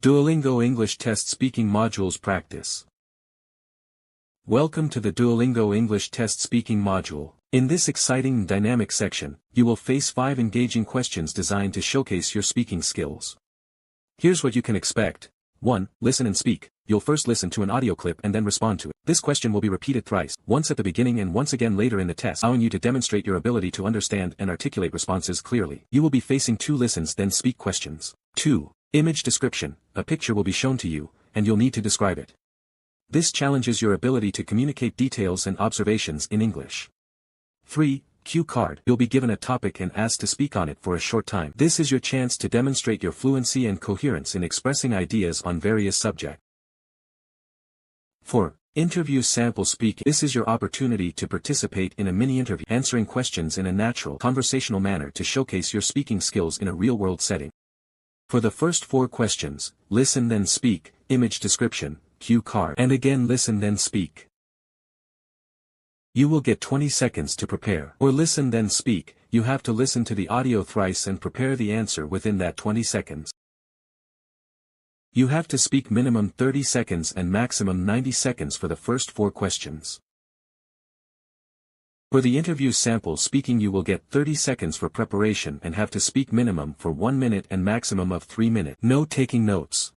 Duolingo English Test Speaking Modules Practice. Welcome to the Duolingo English Test Speaking module. In this exciting and dynamic section, you will face 5 engaging questions designed to showcase your speaking skills. Here's what you can expect. 1. Listen and speak. You'll first listen to an audio clip and then respond to it. This question will be repeated thrice, once at the beginning and once again later in the test, allowing you to demonstrate your ability to understand and articulate responses clearly. You will be facing 2 listens then speak questions. 2. Image description. A picture will be shown to you, and you'll need to describe it. This challenges your ability to communicate details and observations in English. 3. Cue card. You'll be given a topic and asked to speak on it for a short time. This is your chance to demonstrate your fluency and coherence in expressing ideas on various subjects. 4. Interview sample speaking. This is your opportunity to participate in a mini-interview, answering questions in a natural, conversational manner to showcase your speaking skills in a real-world setting. For the first 4 questions, listen then speak, image description, cue card, and again listen then speak. You will get 20 seconds to prepare. Or listen then speak, you have to listen to the audio thrice and prepare the answer within that 20 seconds. You have to speak minimum 30 seconds and maximum 90 seconds for the first 4 questions. For the interview sample speaking you will get 30 seconds for preparation and have to speak minimum for 1 minute and maximum of 3 minutes. No taking notes.